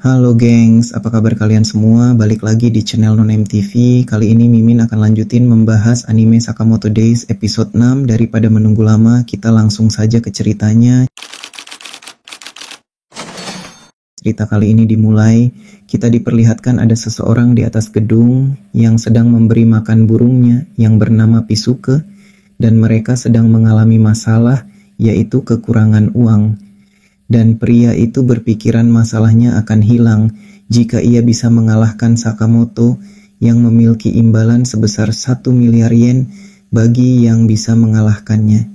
Halo gengs, apa kabar kalian semua? Balik lagi di channel Nonem TV. Kali ini Mimin akan lanjutin membahas anime Sakamoto Days episode 6. Daripada menunggu lama, kita langsung saja ke ceritanya. Cerita kali ini dimulai, kita diperlihatkan ada seseorang di atas gedung yang sedang memberi makan burungnya yang bernama Pisuke, dan mereka sedang mengalami masalah, yaitu kekurangan uang. Dan pria itu berpikiran masalahnya akan hilang jika ia bisa mengalahkan Sakamoto yang memiliki imbalan sebesar 1 miliar yen bagi yang bisa mengalahkannya.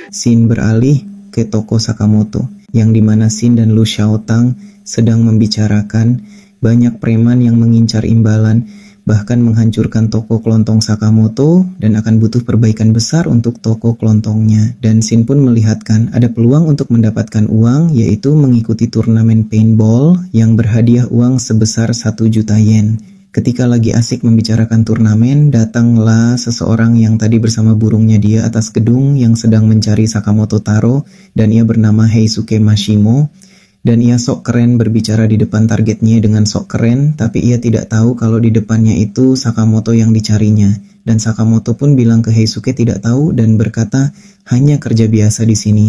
Shin beralih ke toko Sakamoto, yang dimana Shin dan Lu Xiaotang sedang membicarakan. Banyak preman yang mengincar imbalan, bahkan menghancurkan toko kelontong Sakamoto, dan akan butuh perbaikan besar untuk toko kelontongnya. Dan Shin pun melihatkan ada peluang untuk mendapatkan uang, yaitu mengikuti turnamen paintball yang berhadiah uang sebesar 1 juta yen. Ketika lagi asik membicarakan turnamen, datanglah seseorang yang tadi bersama burungnya dia atas gedung yang sedang mencari Sakamoto Taro, dan ia bernama Heisuke Mashimo. Dan ia sok keren berbicara di depan targetnya dengan sok keren, tapi ia tidak tahu kalau di depannya itu Sakamoto yang dicarinya. Dan Sakamoto pun bilang ke Heisuke tidak tahu dan berkata, hanya kerja biasa di sini.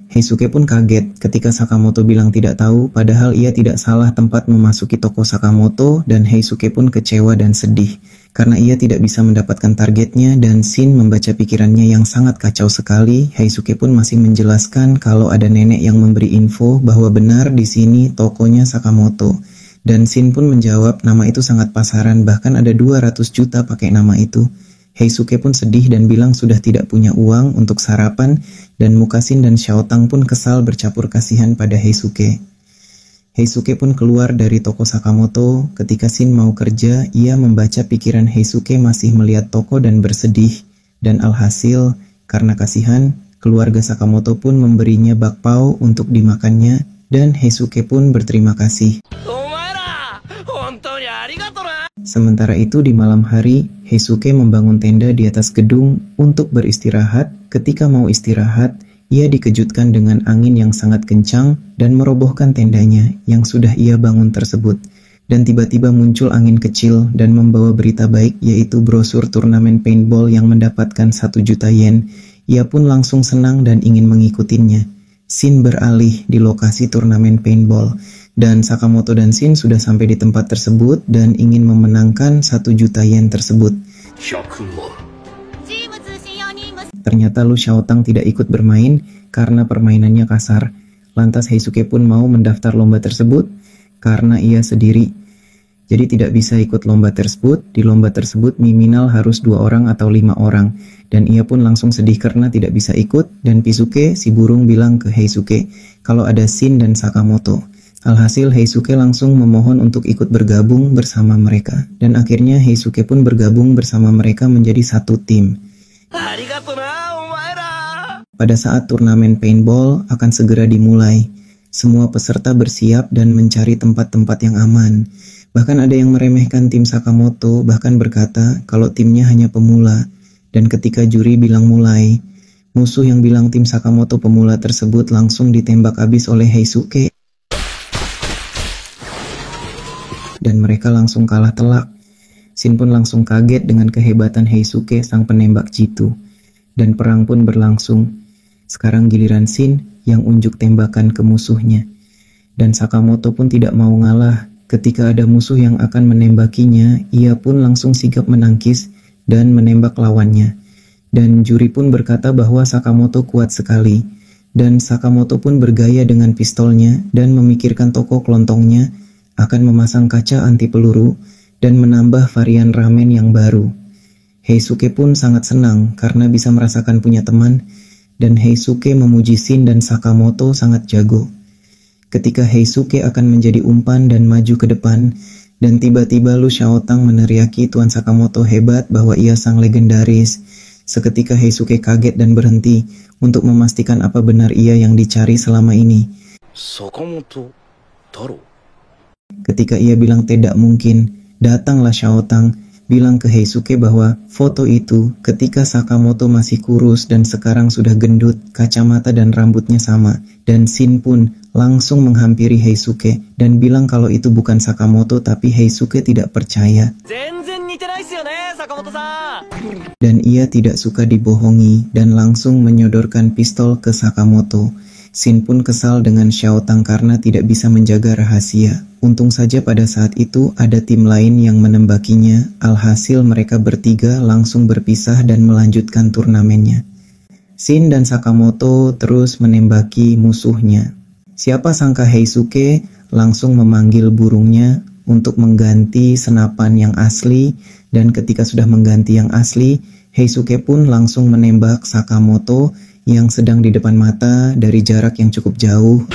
Heisuke pun kaget ketika Sakamoto bilang tidak tahu, padahal ia tidak salah tempat memasuki toko Sakamoto, dan Heisuke pun kecewa dan sedih karena ia tidak bisa mendapatkan targetnya. Dan Shin membaca pikirannya yang sangat kacau sekali. Heisuke pun masih menjelaskan kalau ada nenek yang memberi info bahwa benar di sini tokonya Sakamoto. Dan Shin pun menjawab nama itu sangat pasaran, bahkan ada 200 juta pakai nama itu. Heisuke pun sedih dan bilang sudah tidak punya uang untuk sarapan, dan muka Shin dan Xiaotang pun kesal bercampur kasihan pada Heisuke. Heisuke pun keluar dari toko Sakamoto. Ketika Shin mau kerja, ia membaca pikiran Heisuke masih melihat toko dan bersedih. Dan alhasil, karena kasihan, keluarga Sakamoto pun memberinya bakpao untuk dimakannya, dan Heisuke pun berterima kasih. Sementara itu di malam hari, Heisuke membangun tenda di atas gedung untuk beristirahat. Ketika mau istirahat, ia dikejutkan dengan angin yang sangat kencang dan merobohkan tendanya yang sudah ia bangun tersebut. Dan tiba-tiba muncul angin kecil dan membawa berita baik, yaitu brosur turnamen paintball yang mendapatkan 1 juta yen. Ia pun langsung senang dan ingin mengikutinya. Shin beralih di lokasi turnamen paintball. Dan Sakamoto dan Shin sudah sampai di tempat tersebut dan ingin memenangkan 1 juta yen tersebut. Ternyata Lu Xiaotang tidak ikut bermain karena permainannya kasar. Lantas Heisuke pun mau mendaftar lomba tersebut karena ia sendiri. Jadi tidak bisa ikut lomba tersebut. Di lomba tersebut minimal harus 2 orang atau 5 orang. Dan ia pun langsung sedih karena tidak bisa ikut. Dan Pisuke, si burung, bilang ke Heisuke kalau ada Shin dan Sakamoto. Alhasil Heisuke langsung memohon untuk ikut bergabung bersama mereka. Dan akhirnya Heisuke pun bergabung bersama mereka menjadi satu tim. Pada saat turnamen paintball akan segera dimulai, semua peserta bersiap dan mencari tempat-tempat yang aman. Bahkan ada yang meremehkan tim Sakamoto, bahkan berkata kalau timnya hanya pemula. Dan ketika juri bilang mulai, musuh yang bilang tim Sakamoto pemula tersebut langsung ditembak habis oleh Heisuke. Dan mereka langsung kalah telak. Shin pun langsung kaget dengan kehebatan Heisuke sang penembak jitu. Dan perang pun berlangsung. Sekarang giliran Shin yang unjuk tembakan ke musuhnya. Dan Sakamoto pun tidak mau ngalah. Ketika ada musuh yang akan menembakinya, ia pun langsung sigap menangkis dan menembak lawannya. Dan juri pun berkata bahwa Sakamoto kuat sekali. Dan Sakamoto pun bergaya dengan pistolnya dan memikirkan toko kelontongnya akan memasang kaca anti peluru dan menambah varian ramen yang baru. Heisuke pun sangat senang karena bisa merasakan punya teman, dan Heisuke memuji Shin dan Sakamoto sangat jago. Ketika Heisuke akan menjadi umpan dan maju ke depan, dan tiba-tiba Lu Xiaotang meneriaki Tuan Sakamoto hebat bahwa ia sang legendaris. Seketika Heisuke kaget dan berhenti untuk memastikan apa benar ia yang dicari selama ini. Sakamoto Taro. Ketika ia bilang tidak mungkin, datanglah Xiaotang bilang ke Heisuke bahwa foto itu ketika Sakamoto masih kurus dan sekarang sudah gendut, kacamata dan rambutnya sama. Dan Shin pun langsung menghampiri Heisuke dan bilang kalau itu bukan Sakamoto, tapi Heisuke tidak percaya. Dan ia tidak suka dibohongi dan langsung menyodorkan pistol ke Sakamoto. Shin pun kesal dengan Xiao Tang karena tidak bisa menjaga rahasia. Untung saja pada saat itu ada tim lain yang menembakinya. Alhasil mereka bertiga langsung berpisah dan melanjutkan turnamennya. Shin dan Sakamoto terus menembaki musuhnya. Siapa sangka Heisuke langsung memanggil burungnya untuk mengganti senapan yang asli, dan ketika sudah mengganti yang asli, Heisuke pun langsung menembak Sakamoto yang sedang di depan mata dari jarak yang cukup jauh.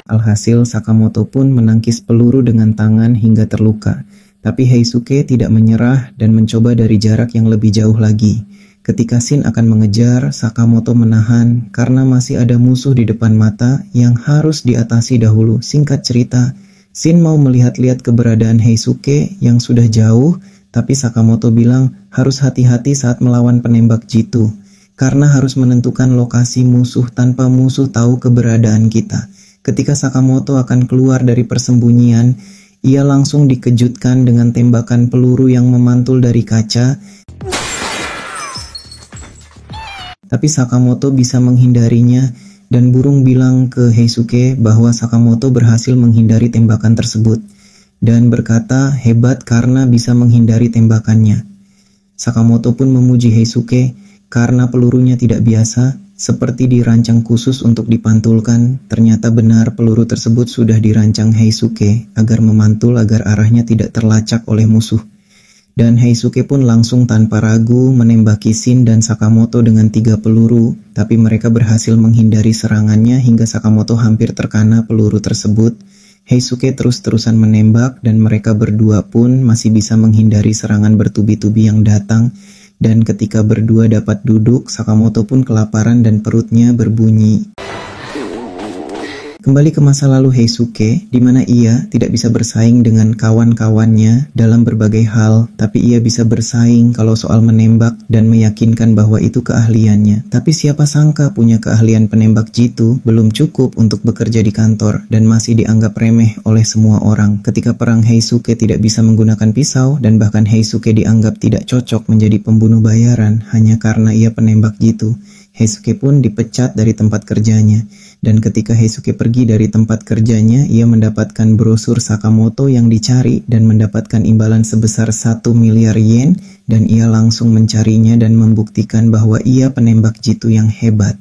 Alhasil Sakamoto pun menangkis peluru dengan tangan hingga terluka. Tapi Heisuke tidak menyerah dan mencoba dari jarak yang lebih jauh lagi. Ketika Shin akan mengejar, Sakamoto menahan karena masih ada musuh di depan mata yang harus diatasi dahulu. Singkat cerita, Shin mau melihat-lihat keberadaan Heisuke yang sudah jauh, tapi Sakamoto bilang harus hati-hati saat melawan penembak jitu, karena harus menentukan lokasi musuh tanpa musuh tahu keberadaan kita. Ketika Sakamoto akan keluar dari persembunyian, ia langsung dikejutkan dengan tembakan peluru yang memantul dari kaca. Tapi Sakamoto bisa menghindarinya, dan burung bilang ke Heisuke bahwa Sakamoto berhasil menghindari tembakan tersebut, dan berkata hebat karena bisa menghindari tembakannya. Sakamoto pun memuji Heisuke karena pelurunya tidak biasa, seperti dirancang khusus untuk dipantulkan. Ternyata benar peluru tersebut sudah dirancang Heisuke agar memantul agar arahnya tidak terlacak oleh musuh. Dan Heisuke pun langsung tanpa ragu menembaki Shin dan Sakamoto dengan 3 peluru, tapi mereka berhasil menghindari serangannya hingga Sakamoto hampir terkena peluru tersebut. Heisuke terus-terusan menembak dan mereka berdua pun masih bisa menghindari serangan bertubi-tubi yang datang. Dan ketika berdua dapat duduk, Sakamoto pun kelaparan dan perutnya berbunyi. Kembali ke masa lalu Heisuke, di mana ia tidak bisa bersaing dengan kawan-kawannya dalam berbagai hal, tapi ia bisa bersaing kalau soal menembak dan meyakinkan bahwa itu keahliannya. Tapi siapa sangka punya keahlian penembak jitu belum cukup untuk bekerja di kantor dan masih dianggap remeh oleh semua orang. Ketika perang, Heisuke tidak bisa menggunakan pisau dan bahkan Heisuke dianggap tidak cocok menjadi pembunuh bayaran hanya karena ia penembak jitu. Heisuke pun dipecat dari tempat kerjanya. Dan ketika Heisuke pergi dari tempat kerjanya, ia mendapatkan brosur Sakamoto yang dicari dan mendapatkan imbalan sebesar 1 miliar yen, dan ia langsung mencarinya dan membuktikan bahwa ia penembak jitu yang hebat.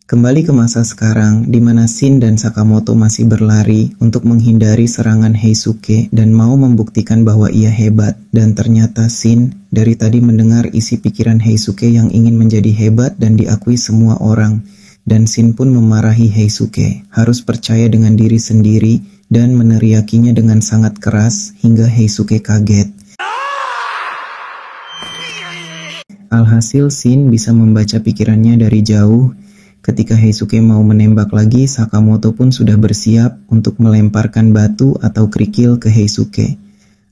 Kembali ke masa sekarang, di mana Shin dan Sakamoto masih berlari untuk menghindari serangan Heisuke dan mau membuktikan bahwa ia hebat. Dan ternyata Shin dari tadi mendengar isi pikiran Heisuke yang ingin menjadi hebat dan diakui semua orang. Dan Shin pun memarahi Heisuke, harus percaya dengan diri sendiri dan meneriakinya dengan sangat keras hingga Heisuke kaget. Alhasil Shin bisa membaca pikirannya dari jauh. Ketika Heisuke mau menembak lagi, Sakamoto pun sudah bersiap untuk melemparkan batu atau kerikil ke Heisuke.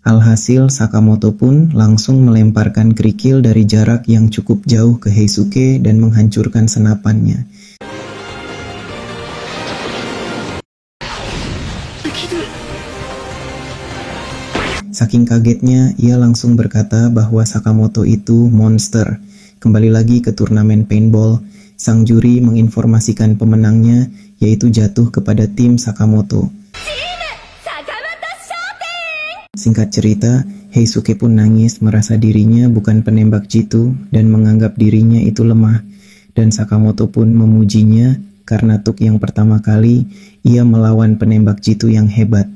Alhasil Sakamoto pun langsung melemparkan kerikil dari jarak yang cukup jauh ke Heisuke dan menghancurkan senapannya. Saking kagetnya, ia langsung berkata bahwa Sakamoto itu monster. Kembali lagi ke turnamen paintball, sang juri menginformasikan pemenangnya, yaitu jatuh kepada tim Sakamoto. Singkat cerita, Heisuke pun nangis merasa dirinya bukan penembak jitu dan menganggap dirinya itu lemah. Dan Sakamoto pun memujinya karena tuk yang pertama kali ia melawan penembak jitu yang hebat.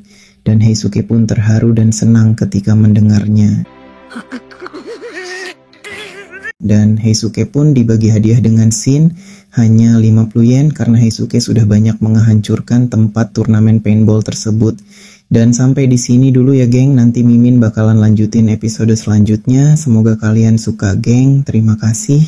Dan Heisuke pun terharu dan senang ketika mendengarnya. Dan Heisuke pun dibagi hadiah dengan Shin hanya 50 yen karena Heisuke sudah banyak menghancurkan tempat turnamen paintball tersebut. Dan sampai di sini dulu ya geng, nanti Mimin bakalan lanjutin episode selanjutnya. Semoga kalian suka geng, terima kasih.